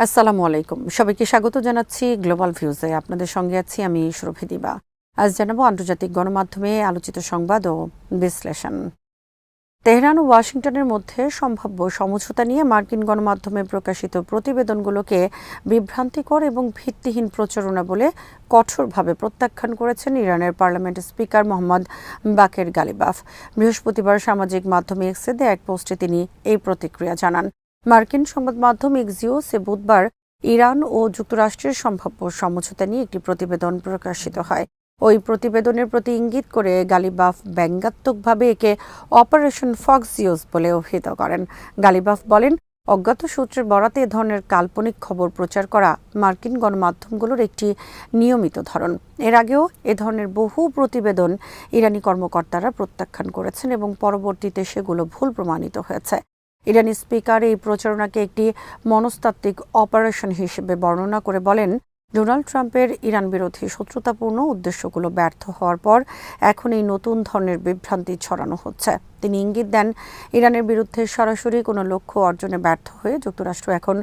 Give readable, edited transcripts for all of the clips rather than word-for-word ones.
আসসালামু আলাইকুম। সবাইকে স্বাগত জানাচ্ছি গ্লোবাল ভিউজে। আপনাদের সঙ্গে আছি আমি সুরভি দিবা। আজ জানাবো আন্তর্জাতিক গণমাধ্যমে আলোচিত সংবাদ ও বিশ্লেষণ। তেহরান ও ওয়াশিংটনের মধ্যে সম্ভাব্য সমঝোতা নিয়ে মার্কিন গণমাধ্যমে প্রকাশিত প্রতিবেদনগুলোকে বিভ্রান্তিকর এবং ভিত্তিহীন প্রচারণা বলে কঠোরভাবে প্রত্যাখ্যান করেছেন ইরানের পার্লামেন্টের স্পিকার মোহাম্মদ বাকের গালিবাফ। বৃহস্পতিবার সামাজিক মাধ্যমে এক্সে দেয়া এক পোস্টে তিনি এই প্রতিক্রিয়া জানান। মার্কিন সংবাদ মাধ্যম এক্সিওসে বুধবার ইরান ও যুক্তরাষ্ট্রের সম্ভাব্য সমঝোতা নিয়ে একটি প্রতিবেদন প্রকাশিত হয়। ওই প্রতিবেদনের প্রতি ইঙ্গিত করে গালিবাফ ব্যঙ্গাত্মকভাবে একে অপারেশন ফক্সিওস বলে অভিহিত করেন। গালিবাফ বলেন, অজ্ঞাত সূত্রের বরাতে এ ধরনের কাল্পনিক খবর প্রচার করা মার্কিন গণমাধ্যমগুলোর একটি নিয়মিত ধরন। এর আগেও এ ধরনের বহু প্রতিবেদন ইরানি কর্মকর্তারা প্রত্যাখ্যান করেছেন এবং পরবর্তীতে সেগুলো ভুল প্রমাণিত হয়েছে। ইরানি স্পিকার এই প্রচারণাকে একটি মনস্তাত্ত্বিক অপারেশন হিসেবে বর্ণনা করে বলেন, ডোনাল্ড ট্রাম্পের ইরান বিরোধী শত্রুতাপূর্ণ উদ্দেশ্যগুলো ব্যর্থ হওয়ার পর এখন এই নতুন ধরনের বিভ্রান্তি ছড়ানো হচ্ছে। তিনি ইঙ্গিত দেন, ইরানের বিরুদ্ধে সরাসরি কোনো লক্ষ্য অর্জনে ব্যর্থ হয়ে যুক্তরাষ্ট্র এখন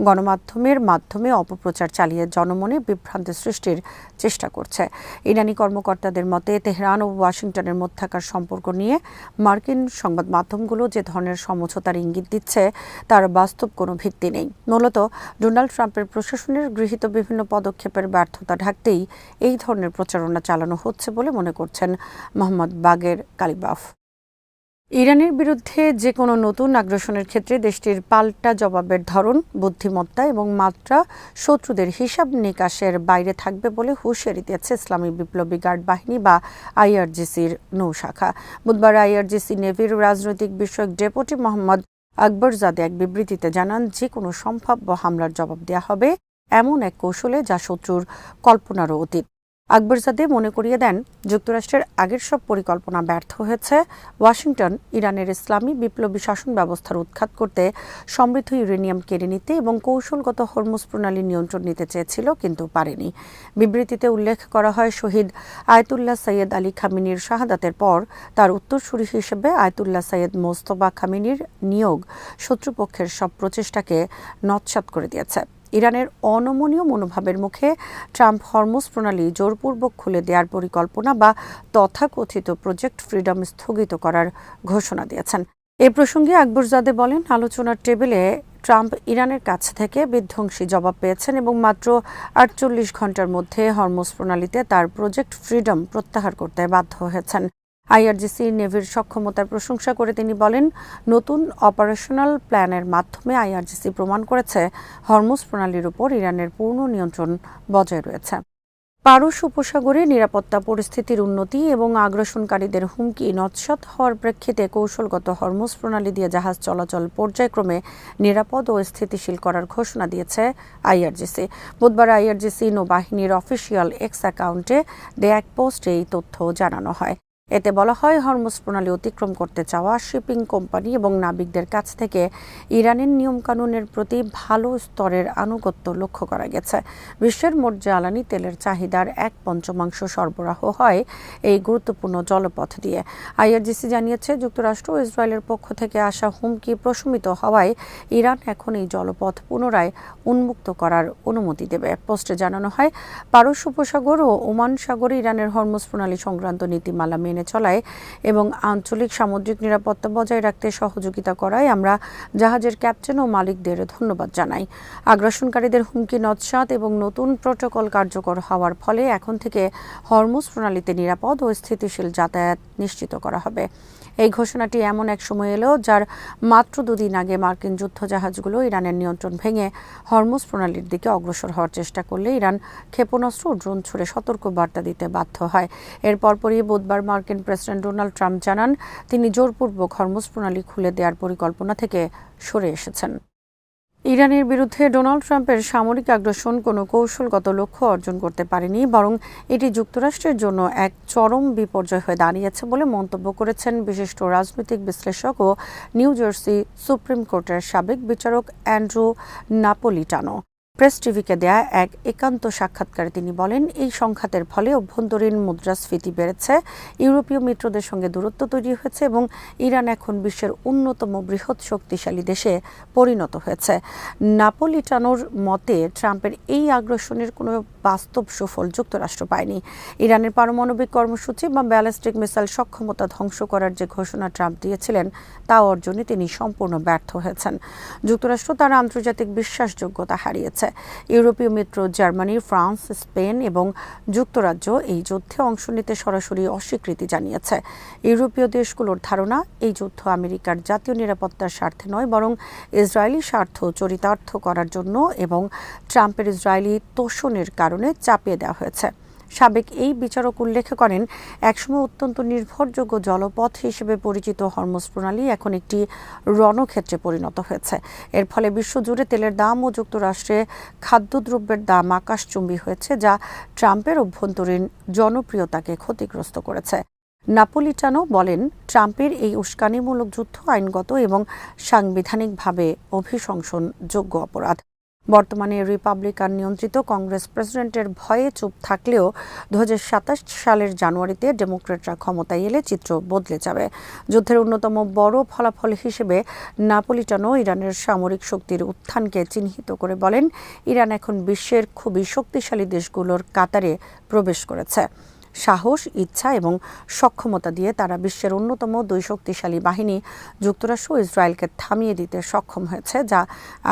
গণমাধ্যমের মাধ্যমে অপপ্রচার চালিয়ে জনমনে বিভ্রান্তি সৃষ্টির চেষ্টা করছে। ইরানি কর্মকর্তাদের মতে তেহরান ও ওয়াশিংটনের মধ্যকার সম্পর্ক নিয়ে মার্কিন সংবাদ মাধ্যমগুলো যে ধরনের সমঝোতার ইঙ্গিত দিচ্ছে তার বাস্তব কোনো ভিত্তি নেই। মূলত ডোনাল্ড ট্রাম্পের প্রশাসনের গৃহীত বিভিন্ন পদক্ষেপের ব্যর্থতা ঢাকতেই এই ধরনের প্রচারণা চালানো হচ্ছে বলে মনে করছেন মোহাম্মদ বাগের গালিবাফ। ইরানের বিরুদ্ধে যে কোনো নতুন আগ্রাসনের ক্ষেত্রে দেশটির পাল্টা জবাবের ধরন, বুদ্ধিমত্তা এবং মাত্রা শত্রুদের হিসাব নিকাশের বাইরে থাকবে বলে হুঁশিয়ারি দিয়েছে ইসলামী বিপ্লবী গার্ড বাহিনী বা আইআরজিসির নৌ শাখা। বুধবার আইআরজিসি নেভির রাজনৈতিক বিষয়ক ডেপুটি মোহাম্মদ আকবরজাদে এক বিবৃতিতে জানান, যে কোনো সম্ভাব্য হামলার জবাব দেওয়া হবে এমন এক কৌশলে যা শত্রুর কল্পনারও অতীত। আকবরজাদে মনে করিয়ে দেন, যুক্তরাষ্ট্রের আগের সব পরিকল্পনা ব্যর্থ হয়েছে। ওয়াশিংটন ইরানের ইসলামী বিপ্লবী শাসন ব্যবস্থার উৎখাত করতে সমৃদ্ধ ইউরেনিয়াম কেড়ে নিতে এবং কৌশলগত হরমুজ প্রণালী নিয়ন্ত্রণ নিতে চেয়েছিল, কিন্তু পারেনি। বিবৃতিতে উল্লেখ করা হয়, শহীদ আয়াতুল্লাহ সৈয়দ আলী খামিনির শাহাদাতের পর তার উত্তরসূরি হিসেবে আয়াতুল্লাহ সৈয়দ মোস্তফা খামিনির নিয়োগ শত্রুপক্ষের সব প্রচেষ্টাকে নৎসাৎ করে দিয়েছে। ইরানের অনমনীয় মনোভাবের মুখে ট্রাম্প হরমুজ প্রণালী জোরপূর্বক খুলে দেওয়ার পরিকল্পনা বা তথাকথিত প্রজেক্ট ফ্রিডম স্থগিত করার ঘোষণা দিয়েছেন। এ প্রসঙ্গে আকবরজাদে বলেন, আলোচনার টেবিলে ট্রাম্প ইরানের কাছ থেকে বিধ্বংসী জবাব পেয়েছেন এবং মাত্র 48 ঘণ্টার মধ্যে হরমুজ প্রণালীতে তার প্রজেক্ট ফ্রিডম প্রত্যাহার করতে বাধ্য হয়েছেন। আইআরজিসি নেভির সক্ষমতার প্রশংসা করে তিনি বলেন, নতুন অপারেশনাল প্ল্যানের মাধ্যমে আইআরজিসি প্রমাণ করেছে হরমুজ প্রণালীর উপর ইরানের পূর্ণ নিয়ন্ত্রণ বজায় রয়েছে। পারস্য উপসাগরে নিরাপত্তা পরিস্থিতির উন্নতি এবং আগ্রাসনকারীদের হুমকি নৎসাৎ হওয়ার প্রেক্ষিতে কৌশলগত হরমুজ প্রণালী দিয়ে জাহাজ চলাচল পর্যায়ক্রমে নিরাপদ ও স্থিতিশীল করার ঘোষণা দিয়েছে আইআরজিসি। বুধবার আইআরজিসি নৌবাহিনীর অফিসিয়াল এক্স অ্যাকাউন্টে দেয়া এক পোস্টে এই তথ্য জানানো হয়। এতে বলা হয়, হরমুজ প্রণালী অতিক্রম করতে চাওয়া শিপিং কোম্পানি এবং নাবিকদের কাছ থেকে ইরানের নিয়মকানুনের প্রতি ভালো স্তরের আনুগত্য লক্ষ্য করা গেছে। বিশ্বের মোট জ্বালানি তেলের চাহিদার 1/5 সরবরাহ হয় এই গুরুত্বপূর্ণ জলপথ দিয়ে। আইআরজিসি জানিয়েছে, যুক্তরাষ্ট্র ও ইসরায়েলের পক্ষ থেকে আসা হুমকি প্রশমিত হওয়ায় ইরান এখন এই জলপথ পুনরায় উন্মুক্ত করার অনুমতি দেবে। পোস্টে জানানো হয়, পারস্য উপসাগর ও ওমান সাগরে ইরানের হরমুজ প্রণালী সংক্রান্ত নীতিমালা মেনে চলায় এবং আঞ্চলিক সামুদ্রিক নিরাপত্তা বজায় রাখতে সহযোগিতা করায় আমরা জাহাজের ক্যাপ্টেন ও মালিকদের ধন্যবাদ জানাই। আগ্রাসনকারীদের হুমকি নৎসাৎ এবং নতুন প্রোটোকল কার্যকর হওয়ার ফলে এখন থেকে হরমুজ প্রণালীতে নিরাপদ ও স্থিতিশীল যাতায়াত নিশ্চিত করা হবে। এই ঘোষণাটি এমন এক সময় এলো যার মাত্র 2 দিন আগে মার্কিন যুদ্ধজাহাজগুলো ইরানের নিয়ন্ত্রণ ভেঙে হরমুজ প্রণালীর দিকে অগ্রসর হওয়ার চেষ্টা করলে ইরান ক্ষেপণাস্ত্র ও ড্রোন ছুড়ে সতর্ক বার্তা দিতে বাধ্য হয়। এর পরপরই বুধবার মার্কিন প্রেসিডেন্ট ডোনাল্ড ট্রাম্প জানান, তিনি জোরপূর্বক হরমুজ প্রণালী খুলে দেওয়ার পরিকল্পনা থেকে সরে এসেছেন। ইরানের বিরুদ্ধে ডোনাল্ড ট্রাম্পের সামরিক আগ্রাসন কোনো কৌশলগত লক্ষ্য অর্জন করতে পারেনি, বরং এটি যুক্তরাষ্ট্রের জন্য এক চরম বিপর্যয় হয়ে দাঁড়িয়েছে বলে মন্তব্য করেছেন বিশিষ্ট রাজনৈতিক বিশ্লেষক ও নিউ জার্সি সুপ্রিম কোর্টের সাবেক বিচারক অ্যান্ড্রু নাপোলিটানো। প্রেস টিভিকে দেয়া এক একান্ত সাক্ষাৎকারে তিনি বলেন, এই সংঘাতের ফলে অভ্যন্তরীণ মুদ্রাস্ফীতি বেড়েছে, ইউরোপীয় মিত্রদের সঙ্গে দূরত্ব তৈরি হয়েছে এবং ইরান এখন বিশ্বের অন্যতম বৃহৎ শক্তিশালী দেশে পরিণত হয়েছে। নাপোলিটানোর মতে ট্রাম্পের এই আগ্রাসনের কোনো বাস্তব সুফল যুক্তরাষ্ট্র পায়নি। ইরানের পারমাণবিক কর্মসূচি বা ব্যালিস্টিক মিসাইল সক্ষমতা ধ্বংস করার যে ঘোষণা ট্রাম্প দিয়েছিলেন তা অর্জনে তিনি সম্পূর্ণ ব্যর্থ হয়েছেন। যুক্তরাষ্ট্র তার আন্তর্জাতিক বিশ্বাসযোগ্যতা হারিয়েছে। ইউরোপীয় মিত্র জার্মানি, ফ্রান্স, স্পেন এবং যুক্তরাজ্য এই যুদ্ধে অংশ নিতে সরাসরি অস্বীকৃতি জানিয়েছে। ইউরোপীয় দেশগুলোর ধারণা, এই যুদ্ধ আমেরিকার জাতীয় নিরাপত্তার স্বার্থে নয়, বরং ইসরায়েলি স্বার্থ চরিতার্থ করার জন্য এবং ট্রাম্পের ইসরায়েলি তোষণের কারণে চাপিয়ে দেওয়া হয়েছে। সাবেক এই বিচারক উল্লেখ করেন, একসময় অত্যন্ত নির্ভরযোগ্য জলপথ হিসেবে পরিচিত হরমুজ প্রণালী এখন একটি রণক্ষেত্রে পরিণত হয়েছে। এর ফলে বিশ্বজুড়ে তেলের দাম ও যুক্তরাষ্ট্রে খাদ্যদ্রব্যের দাম আকাশচুম্বী হয়েছে, যা ট্রাম্পের অভ্যন্তরীণ জনপ্রিয়তাকে ক্ষতিগ্রস্ত করেছে। নাপোলিটানো বলেন, ট্রাম্পের এই উস্কানিমূলক যুদ্ধ আইনগত এবং সাংবিধানিকভাবে অভিশংসনযোগ্য অপরাধ। বর্তমানে রিপাবলিকান নিয়ন্ত্রিত কংগ্রেস প্রেসিডেন্টের ভয়ে চুপ থাকলেও 2027 সালের জানুয়ারিতে ডেমোক্রেটরা ক্ষমতায় এলে চিত্র বদলে যাবে। যুদ্ধের অন্যতম বড় ফলাফল হিসেবে নাপোলিটানো ইরানের সামরিক শক্তির উত্থানকে চিহ্নিত করে বলেন, ইরান এখন বিশ্বের খুবই শক্তিশালী দেশগুলোর কাতারে প্রবেশ করেছে। সাহস, ইচ্ছা এবং সক্ষমতা দিয়ে তারা বিশ্বের অন্যতম দুই শক্তিশালী বাহিনী যুক্তরাষ্ট্র ও ইসরায়েলকে থামিয়ে দিতে সক্ষম হয়েছে, যা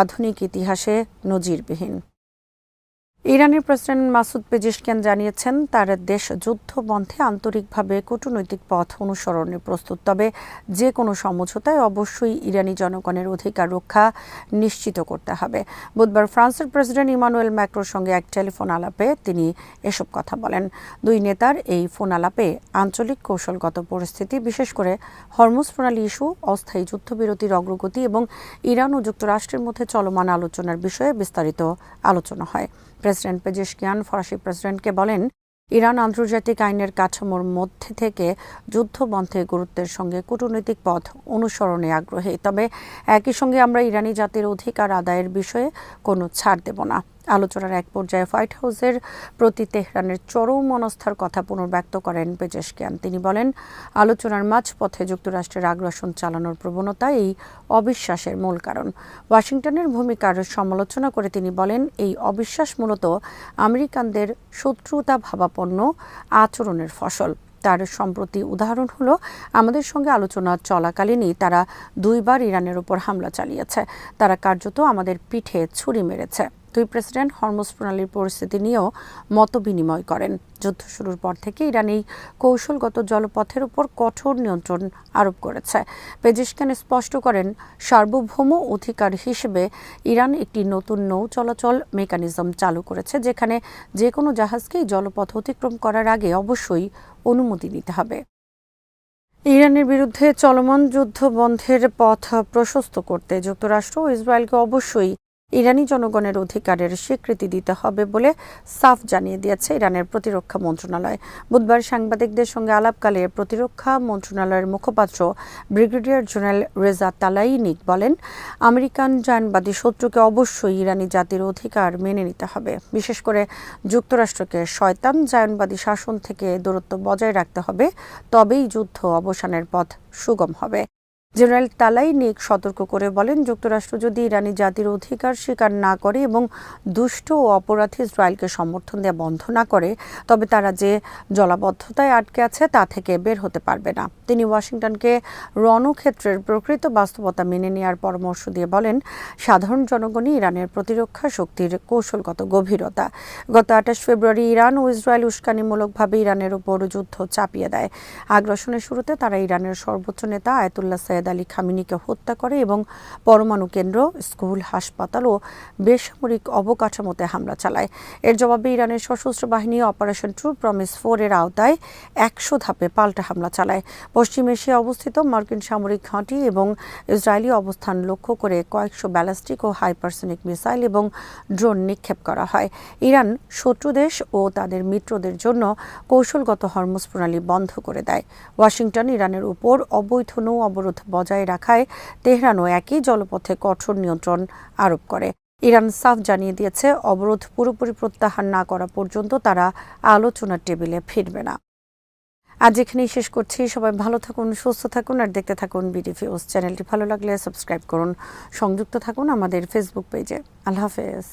আধুনিক ইতিহাসে নজিরবিহীন। ইরানের প্রেসিডেন্ট মাসুদ পেজিশকিয়ান জানিয়েছেন, তার দেশ যুদ্ধ বন্ধে আন্তরিকভাবে কূটনৈতিক পথ অনুসরণে প্রস্তুত, তবে যে কোনো সমঝোতায় অবশ্যই ইরানি জনগণের অধিকার রক্ষা নিশ্চিত করতে হবে। বুধবার ফ্রান্সের প্রেসিডেন্ট ইমানুয়েল ম্যাক্রোর সঙ্গে এক টেলিফোন আলাপে তিনি এসব কথা বলেন। দুই নেতার এই ফোন আলাপে আঞ্চলিক কৌশলগত পরিস্থিতি, বিশেষ করে হরমুজ প্রণালী ইস্যু, অস্থায়ী যুদ্ধবিরতির অগ্রগতি এবং ইরান ও যুক্তরাষ্ট্রের মধ্যে চলমান আলোচনার বিষয়ে বিস্তারিত আলোচনা হয়। প্রেসিডেন্ট পেজিশকিয়ান ফরাসি প্রেসিডেন্টকে বলেন, ইরান আন্তর্জাতিক আইনের কাঠামোর মধ্যে থেকে যুদ্ধ বন্ধে গুরুত্বের সঙ্গে কূটনৈতিক পথ অনুসরণে আগ্রহী, তবে একই সঙ্গে আমরা ইরানি জাতির অধিকার আদায়ের বিষয়ে কোনো ছাড় দেব না। আলোচনার এক পর্যায়ে হোয়াইট হাউসের প্রতি তেহরানের চরম অনাস্থার কথা পুনর্ব্যক্ত করেন পেজেশকিয়ান। তিনি বলেন, আলোচনার মাঝপথে যুক্তরাষ্ট্রের আগ্রাসন চালানোর প্রবণতা এই অবিশ্বাসের মূল কারণ। ওয়াশিংটনের ভূমিকার সমালোচনা করে তিনি বলেন, এই অবিশ্বাস মূলত আমেরিকানদের শত্রুতা ভাবাপন্ন আচরণের ফসল। তার সম্প্রতি উদাহরণ হলো, আমাদের সঙ্গে আলোচনা চলাকালীনই তারা দুইবার ইরানের উপর হামলা চালিয়েছে। তারা কার্যত আমাদের পিঠে ছুরি মেরেছে। দুই প্রেসিডেন্ট হরমুজ প্রণালীর পরিস্থিতি নিয়েও মতবিনিময় করেন। যুদ্ধ শুরুর পর থেকে ইরান এই কৌশলগত জলপথের উপর কঠোর নিয়ন্ত্রণ আরোপ করেছে। পেজিশকিয়ান স্পষ্ট করেন, সার্বভৌম অধিকার হিসেবে ইরান একটি নতুন নৌ চলাচল মেকানিজম চালু করেছে, যেখানে যে কোনো জাহাজকেই জলপথ অতিক্রম করার আগে অবশ্যই অনুমতি নিতে হবে। ইরানের বিরুদ্ধে চলমান যুদ্ধ বন্ধের পথ প্রশস্ত করতে যুক্তরাষ্ট্র ও ইসরায়েলকে অবশ্যই ইরানি জনগণের অধিকারের স্বীকৃতি দিতে হবে বলে সাফ জানিয়ে দিয়েছে ইরানের প্রতিরক্ষা মন্ত্রণালয়। বুধবার সাংবাদিকদের সঙ্গে আলাপকালে প্রতিরক্ষা মন্ত্রণালয়ের মুখপাত্র ব্রিগেডিয়ার জেনারেল রেজা তালাইনিক বলেন, আমেরিকান জায়নবাদী শত্রুকে অবশ্যই ইরানি জাতির অধিকার মেনে নিতে হবে। বিশেষ করে যুক্তরাষ্ট্রকে শয়তান জায়নবাদী শাসন থেকে দূরত্ব বজায় রাখতে হবে, তবেই যুদ্ধ অবসানের পথ সুগম হবে। জেনারেল তালাইনিক সতর্ক করে বলেন, যুক্তরাষ্ট্র যদি ইরানি জাতির অধিকার স্বীকার না করে এবং দুষ্ট ও অপরাধী ইসরায়েলকে সমর্থন দেওয়া বন্ধ না করে, তবে তারা যে জলাবদ্ধতায় আটকে আছে তা থেকে বের হতে পারবে না। তিনি ওয়াশিংটনকে রণক্ষেত্রের প্রকৃত বাস্তবতা মেনে নেওয়ার পরামর্শ দিয়ে বলেন, সাধারণ জনগণই ইরানের প্রতিরক্ষা শক্তির কৌশলগত গভীরতা। গত 28 ফেব্রুয়ারি ইরান ও ইসরায়েল উস্কানিমূলকভাবে ইরানের উপর যুদ্ধ চাপিয়ে দেয়। আগ্রাসনের শুরুতে তারা ইরানের সর্বোচ্চ নেতা আয়াতুল্লাহ সৈয়দ আলী খামেনিকে হত্যা করে এবং পরমাণু কেন্দ্র, স্কুল, হাসপাতাল ও বেসামরিক অবকাঠামোতে হামলা চালায়। এর জবাবে ইরানের সশস্ত্র বাহিনী অপারেশন ট্রু প্রমিস 4 এর আওতায় 100 ধাপে পাল্টা হামলা চালায়। পশ্চিম এশিয়ায় অবস্থিত মার্কিন সামরিক ঘাঁটি এবং ইসরায়েলি অবস্থান লক্ষ্য করে কয়েকশো ব্যালিস্টিক ও হাইপারসনিক মিসাইল এবং ড্রোন নিক্ষেপ করা হয়। ইরান শত্রু দেশ ও তাদের মিত্রদের জন্য কৌশলগত হরমুজ প্রণালী বন্ধ করে দেয়। ওয়াশিংটন ইরানের উপর অবৈধ নৌ অবরোধ বজায় রাখায় তেহরানও একই জলপথে কঠোর নিয়ন্ত্রণ আরোপ করে। ইরান সাফ জানিয়ে দিয়েছে, অবরোধ পুরোপুরি প্রত্যাহার না করা পর্যন্ত তারা আলোচনার টেবিলে ফিরবে না। আজ এখানেই শেষ করছি। সবাই ভালো থাকুন, সুস্থ থাকুন আর দেখতে থাকুন বিডি নিউজ। চ্যানেলটি ভালো লাগলে সাবস্ক্রাইব করুন, সংযুক্ত থাকুন আমাদের ফেসবুক পেজে। আল্লাহ হাফেজ।